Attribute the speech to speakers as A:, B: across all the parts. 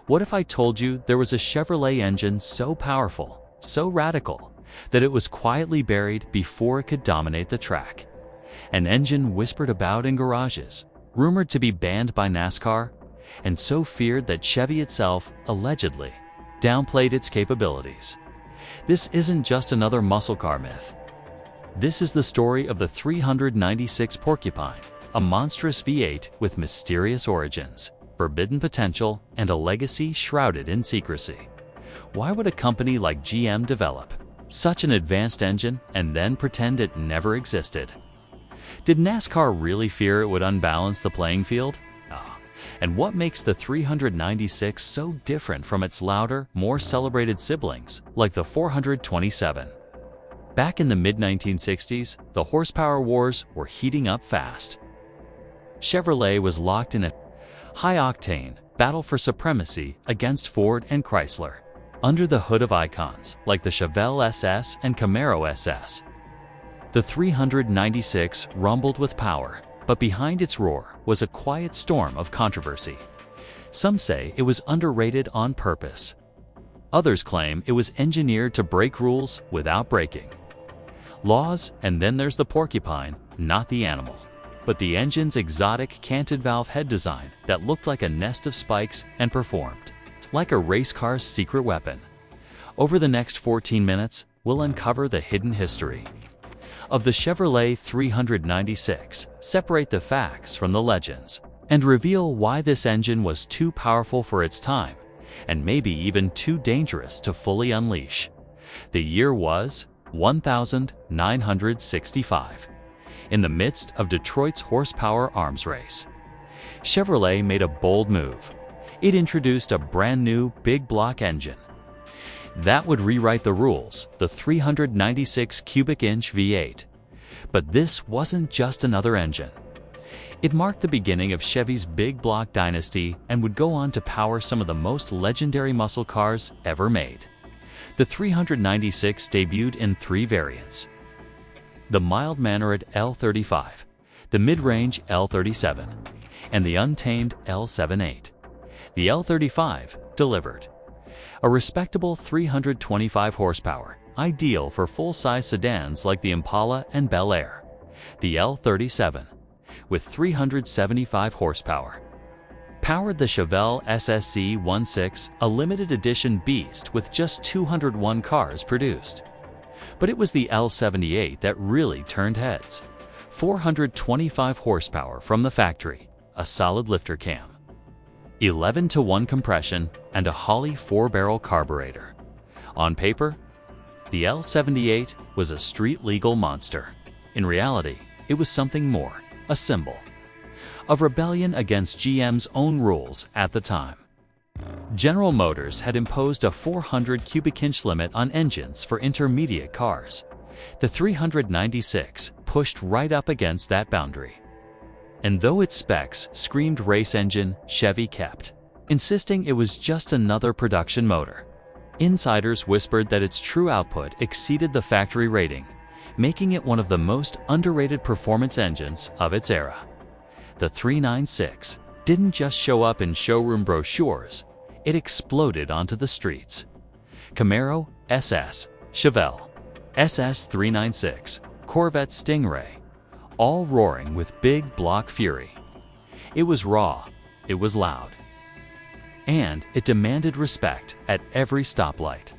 A: What if I told you there was a Chevrolet engine so powerful, so radical, that it was quietly buried before it could dominate the track? An engine whispered about in garages, rumored to be banned by NASCAR, and so feared that Chevy itself, allegedly, downplayed its capabilities. This isn't just another muscle car myth. This is the story of the 396 Porcupine, a monstrous V8 with mysterious origins, forbidden potential, and a legacy shrouded in secrecy. Why would a company like GM develop such an advanced engine and then pretend it never existed? Did NASCAR really fear it would unbalance the playing field? And what makes the 396 so different from its louder, more celebrated siblings, like the 427? Back in the mid-1960s, the horsepower wars were heating up fast. Chevrolet was locked in a high-octane battle for supremacy against Ford and Chrysler. Under the hood of icons like the Chevelle SS and Camaro SS, the 396 rumbled with power, but behind its roar was a quiet storm of controversy. Some say it was underrated on purpose. Others claim it was engineered to break rules without breaking laws. And then there's the Porcupine, not the animal, but the engine's exotic canted valve head design that looked like a nest of spikes and performed like a race car's secret weapon. Over the next 14 minutes, we'll uncover the hidden history of the Chevrolet 396, separate the facts from the legends, and reveal why this engine was too powerful for its time, and maybe even too dangerous to fully unleash. The year was 1965. In the midst of Detroit's horsepower arms race, Chevrolet made a bold move. It introduced a brand new big block engine that would rewrite the rules, the 396 cubic inch V8. But this wasn't just another engine. It marked the beginning of Chevy's big block dynasty and would go on to power some of the most legendary muscle cars ever made. The 396 debuted in 3 variants: the mild-mannered L35, the mid-range L37, and the untamed L78. The L35 delivered a respectable 325 horsepower, ideal for full-size sedans like the Impala and Bel Air. The L37, with 375 horsepower, powered the Chevelle SSC16, a limited edition beast with just 201 cars produced. But it was the L78 that really turned heads. 425 horsepower from the factory, a solid lifter cam, 11-to-1 compression, and a Holley 4-barrel carburetor. On paper, the L78 was a street-legal monster. In reality, it was something more, a symbol of rebellion against GM's own rules at the time. General Motors had imposed a 400 cubic inch limit on engines for intermediate cars. The 396 pushed right up against that boundary. And though its specs screamed race engine, Chevy kept insisting it was just another production motor. Insiders whispered that its true output exceeded the factory rating, making it one of the most underrated performance engines of its era. The 396 didn't just show up in showroom brochures, it exploded onto the streets. Camaro SS, Chevelle SS 396, Corvette Stingray, all roaring with big block fury. It was raw, it was loud, and it demanded respect at every stoplight.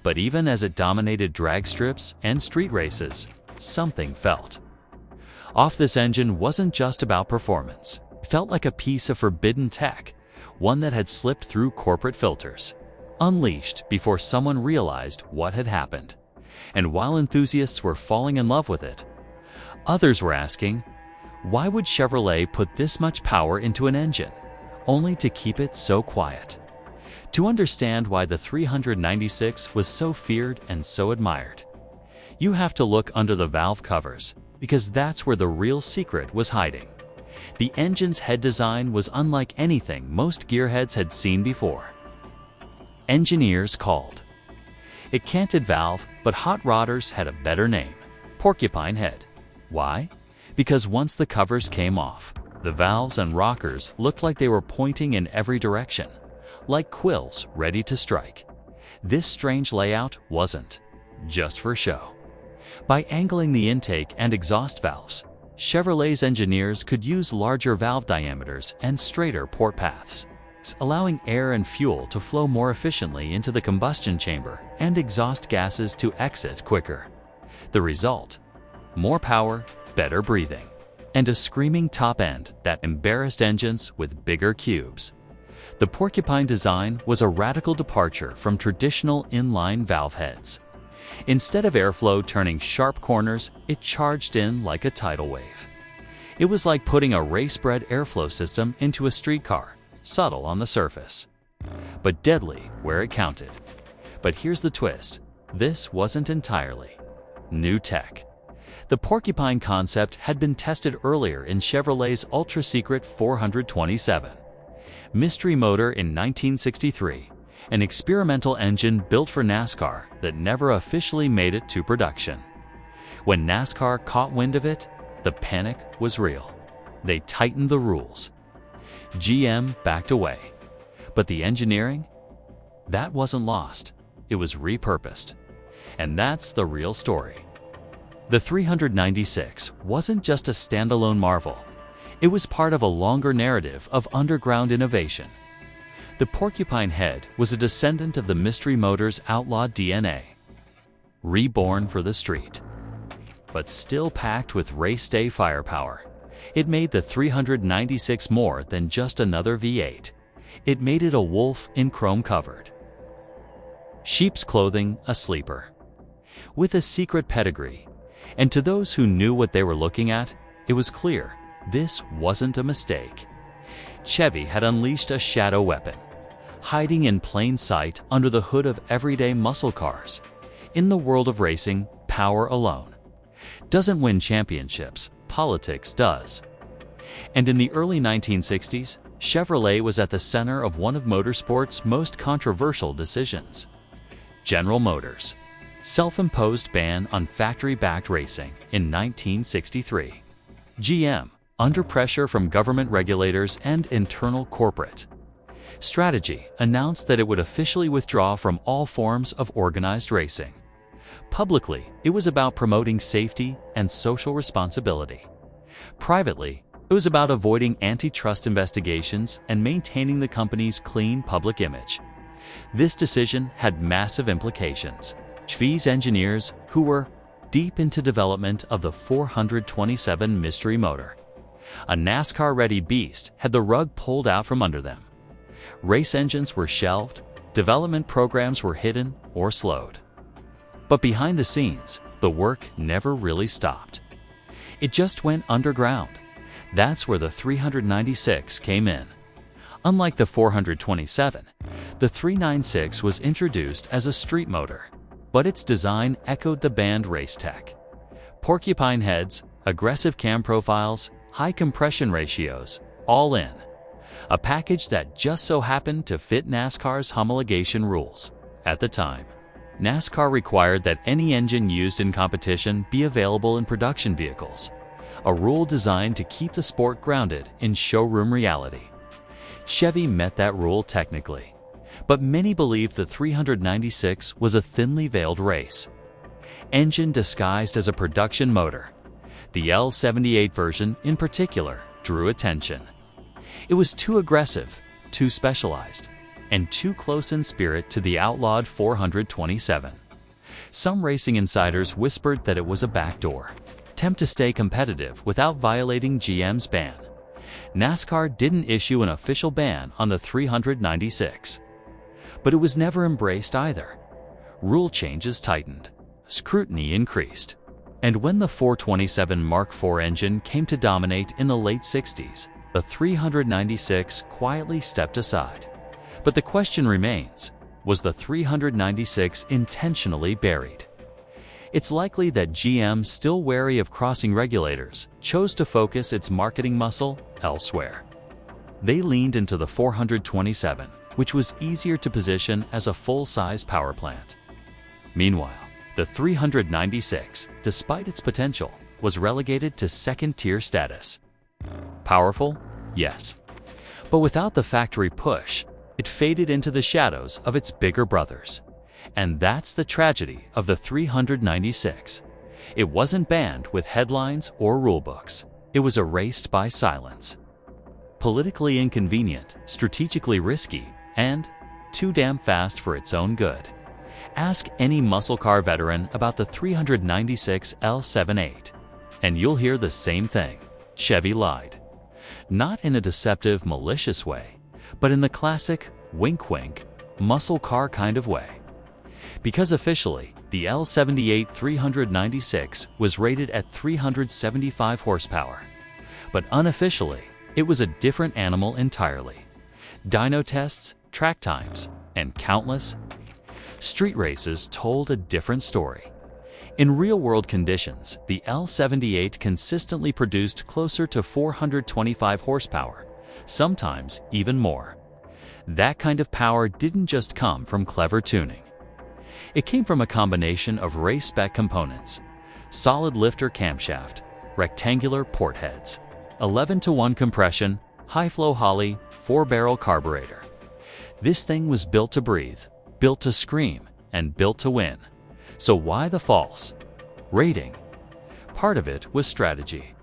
A: But even as it dominated drag strips and street races, something felt off. This engine wasn't just about performance. It felt like a piece of forbidden tech, one that had slipped through corporate filters, unleashed before someone realized what had happened. And while enthusiasts were falling in love with it, others were asking, why would Chevrolet put this much power into an engine, only to keep it so quiet? To understand why the 396 was so feared and so admired, you have to look under the valve covers, because that's where the real secret was hiding. The engine's head design was unlike anything most gearheads had seen before. Engineers called it canted valve, but hot rodders had a better name: porcupine head. Why? Because once the covers came off, the valves and rockers looked like they were pointing in every direction, like quills ready to strike. This strange layout wasn't just for show. By angling the intake and exhaust valves, Chevrolet's engineers could use larger valve diameters and straighter port paths, allowing air and fuel to flow more efficiently into the combustion chamber and exhaust gases to exit quicker. The result? More power, better breathing, and a screaming top end that embarrassed engines with bigger cubes. The Porcupine design was a radical departure from traditional inline valve heads. Instead of airflow turning sharp corners, it charged in like a tidal wave. It was like putting a race-bred airflow system into a streetcar, subtle on the surface, but deadly where it counted. But here's the twist: this wasn't entirely new tech. The Porcupine concept had been tested earlier in Chevrolet's ultra-secret 427 mystery motor in 1963, an experimental engine built for NASCAR that never officially made it to production. When NASCAR caught wind of it, the panic was real. They tightened the rules. GM backed away. But the engineering? That wasn't lost. It was repurposed. And that's the real story. The 396 wasn't just a standalone marvel. It was part of a longer narrative of underground innovation. The Porcupine head was a descendant of the mystery motor's outlawed DNA, reborn for the street, but still packed with race day firepower. It made the 396 more than just another V8. It made it a wolf in chrome-covered sheep's clothing, a sleeper with a secret pedigree. And to those who knew what they were looking at, it was clear this wasn't a mistake. Chevy had unleashed a shadow weapon, hiding in plain sight under the hood of everyday muscle cars. In the world of racing, power alone doesn't win championships, politics does. And in the early 1960s, Chevrolet was at the center of one of motorsport's most controversial decisions. General Motors' self-imposed ban on factory-backed racing in 1963. GM, under pressure from government regulators and internal corporate strategy, announced that it would officially withdraw from all forms of organized racing. Publicly, it was about promoting safety and social responsibility. Privately, it was about avoiding antitrust investigations and maintaining the company's clean public image. This decision had massive implications. Chevy's engineers, who were deep into development of the 427 mystery motor, a NASCAR-ready beast, had the rug pulled out from under them. Race engines were shelved, development programs were hidden or slowed. But behind the scenes, the work never really stopped. It just went underground. That's where the 396 came in. Unlike the 427, the 396 was introduced as a street motor, but its design echoed the banned race tech. Porcupine heads, aggressive cam profiles, high compression ratios, all in. A package that just so happened to fit NASCAR's homologation rules. At the time, NASCAR required that any engine used in competition be available in production vehicles, a rule designed to keep the sport grounded in showroom reality. Chevy met that rule technically, but many believed the 396 was a thinly veiled race engine disguised as a production motor. The L78 version, in particular, drew attention. It was too aggressive, too specialized, and too close in spirit to the outlawed 427. Some racing insiders whispered that it was a backdoor attempt to stay competitive without violating GM's ban. NASCAR didn't issue an official ban on the 396, but it was never embraced either. Rule changes tightened, scrutiny increased, and when the 427 Mark IV engine came to dominate in the late 60s, the 396 quietly stepped aside. But the question remains, was the 396 intentionally buried? It's likely that GM, still wary of crossing regulators, chose to focus its marketing muscle elsewhere. They leaned into the 427, which was easier to position as a full-size power plant. Meanwhile, the 396, despite its potential, was relegated to second-tier status. Powerful? Yes. But without the factory push, It faded into the shadows of its bigger brothers. And that's the tragedy of the 396. It wasn't banned with headlines or rulebooks. It was erased by silence. Politically inconvenient, strategically risky, and too damn fast for its own good. Ask any muscle car veteran about the 396 L78, and you'll hear the same thing. Chevy lied. Not in a deceptive, malicious way, but in the classic wink-wink, muscle car kind of way. Because officially, the L78 396 was rated at 375 horsepower, but unofficially, it was a different animal entirely. Dyno tests, track times, and countless street races told a different story. In real-world conditions, the L78 consistently produced closer to 425 horsepower, sometimes even more. That kind of power didn't just come from clever tuning. It came from a combination of race-spec components: solid lifter camshaft, rectangular port heads, 11-to-1 compression, high-flow Holley, 4-barrel carburetor. This thing was built to breathe, built to scream, and built to win. So why the false rating? Part of it was strategy.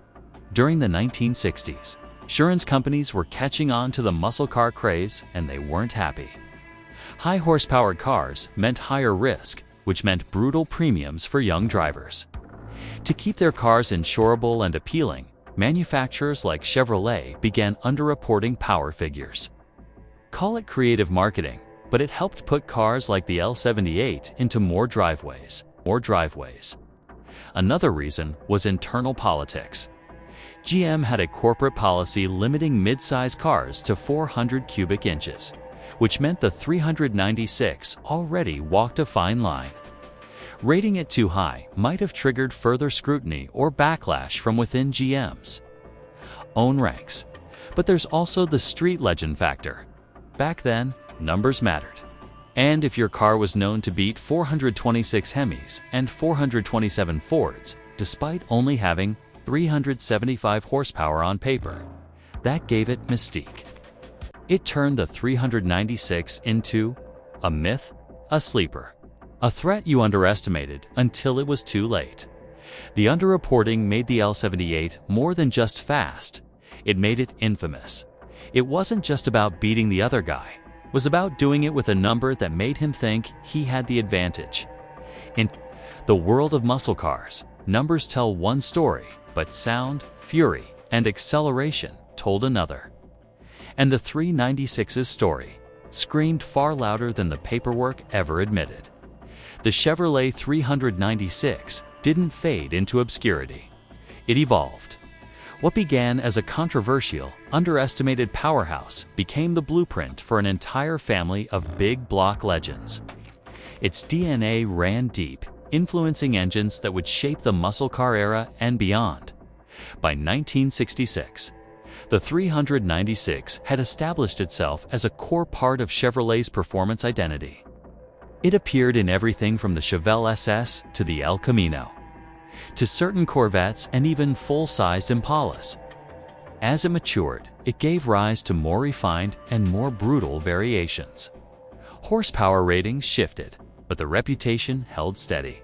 A: During the 1960s, insurance companies were catching on to the muscle car craze, and they weren't happy. High horsepower cars meant higher risk, which meant brutal premiums for young drivers. To keep their cars insurable and appealing, manufacturers like Chevrolet began underreporting power figures. Call it creative marketing, but it helped put cars like the L78 into more driveways. Another reason was internal politics. GM had a corporate policy limiting mid-size cars to 400 cubic inches, which meant the 396 already walked a fine line. Rating it too high might have triggered further scrutiny or backlash from within GM's own ranks. But there's also the street legend factor. Back then, numbers mattered. And if your car was known to beat 426 Hemis and 427 Fords, despite only having 375 horsepower on paper, that gave it mystique. It turned the 396 into a myth, a sleeper, a threat you underestimated until it was too late. The underreporting made the L78 more than just fast. It made it infamous. It wasn't just about beating the other guy. It was about doing it with a number that made him think he had the advantage. In the world of muscle cars, numbers tell one story, but sound, fury, and acceleration told another. And the 396's story screamed far louder than the paperwork ever admitted. The Chevrolet 396 didn't fade into obscurity. It evolved. What began as a controversial, underestimated powerhouse became the blueprint for an entire family of big block legends. Its DNA ran deep, influencing engines that would shape the muscle car era and beyond. By 1966, the 396 had established itself as a core part of Chevrolet's performance identity. It appeared in everything from the Chevelle SS to the El Camino, to certain Corvettes and even full-sized Impalas. As it matured, it gave rise to more refined and more brutal variations. Horsepower ratings shifted, but the reputation held steady.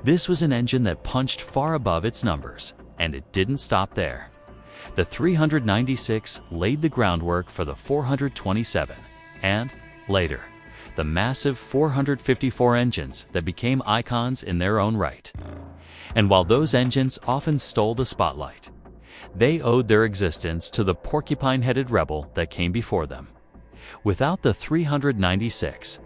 A: This was an engine that punched far above its numbers, and it didn't stop there. The 396 laid the groundwork for the 427, and, later, the massive 454 engines that became icons in their own right. And while those engines often stole the spotlight, they owed their existence to the porcupine-headed rebel that came before them. Without the 396,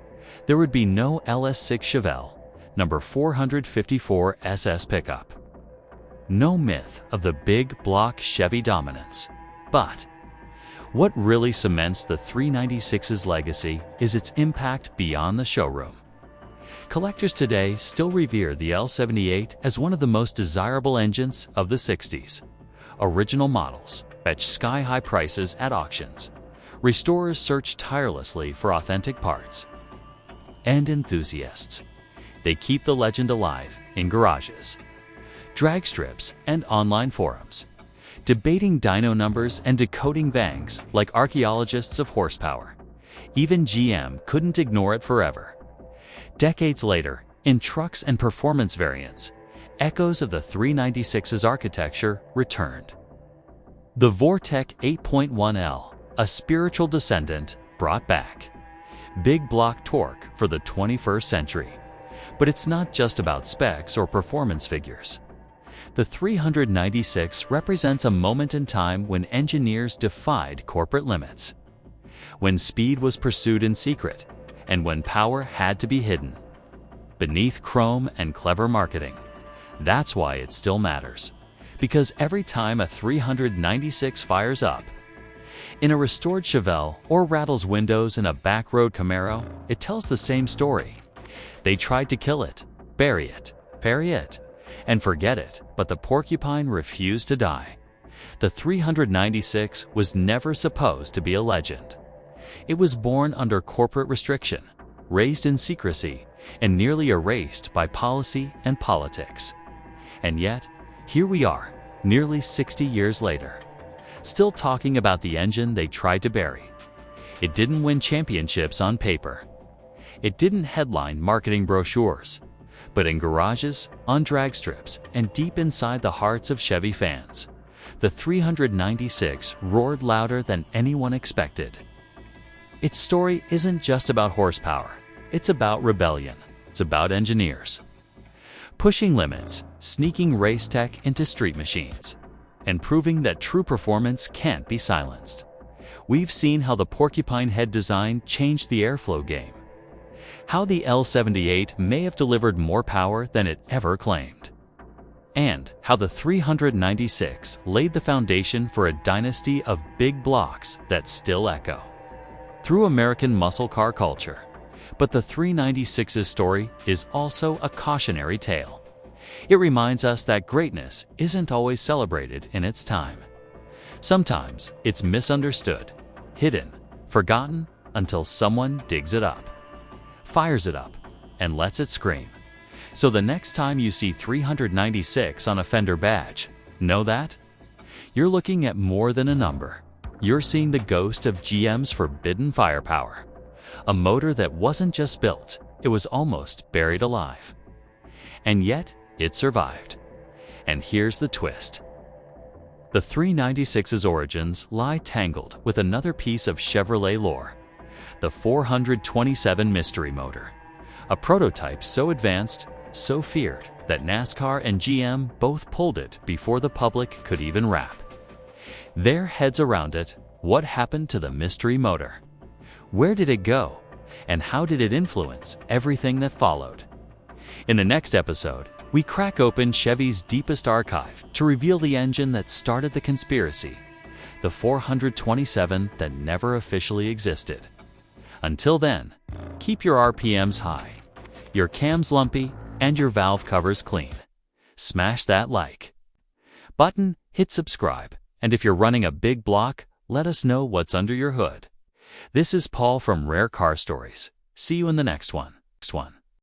A: there would be no LS6 Chevelle, number 454 SS pickup. No myth of the big block Chevy dominance. But what really cements the 396's legacy is its impact beyond the showroom. Collectors today still revere the L78 as one of the most desirable engines of the 60s. Original models fetch sky-high prices at auctions. Restorers search tirelessly for authentic parts. And enthusiasts, they keep the legend alive in garages, drag strips, and online forums, debating dyno numbers and decoding vangs like archaeologists of horsepower. Even GM couldn't ignore it forever. Decades later, in trucks and performance variants, echoes of the 396's architecture returned. The Vortec 8.1L, a spiritual descendant, brought back big block torque for the 21st century. But it's not just about specs or performance figures. The 396 represents a moment in time when engineers defied corporate limits, when speed was pursued in secret, and when power had to be hidden beneath chrome and clever marketing. That's why it still matters, because every time a 396 fires up in a restored Chevelle or rattles windows in a back-road Camaro, it tells the same story. They tried to kill it, bury it, and forget it, but the Porcupine refused to die. The 396 was never supposed to be a legend. It was born under corporate restriction, raised in secrecy, and nearly erased by policy and politics. And yet, here we are, nearly 60 years later, still talking about the engine they tried to bury. It didn't win championships on paper. It didn't headline marketing brochures, but in garages, on drag strips, and deep inside the hearts of Chevy fans, the 396 roared louder than anyone expected. Its story isn't just about horsepower. It's about rebellion. It's about engineers pushing limits, sneaking race tech into street machines, and proving that true performance can't be silenced. We've seen how the Porcupine head design changed the airflow game, how the L78 may have delivered more power than it ever claimed, and how the 396 laid the foundation for a dynasty of big blocks that still echo through American muscle car culture. But the 396's story is also a cautionary tale. It reminds us that greatness isn't always celebrated in its time. Sometimes it's misunderstood, hidden, forgotten, until someone digs it up, fires it up, and lets it scream. So the next time you see 396 on a fender badge, know that you're looking at more than a number. You're seeing the ghost of GM's forbidden firepower. A motor that wasn't just built, it was almost buried alive. And yet, it survived. And here's the twist. The 396's origins lie tangled with another piece of Chevrolet lore, the 427 Mystery Motor, a prototype so advanced, so feared, that NASCAR and GM both pulled it before the public could even wrap their heads around it. What happened to the Mystery Motor? Where did it go? And how did it influence everything that followed? In the next episode, we crack open Chevy's deepest archive to reveal the engine that started the conspiracy, the 427 that never officially existed. Until then, keep your RPMs high, your cams lumpy, and your valve covers clean. Smash that like button, hit subscribe, and if you're running a big block, let us know what's under your hood. This is Paul from Rare Car Stories. See you in the next one.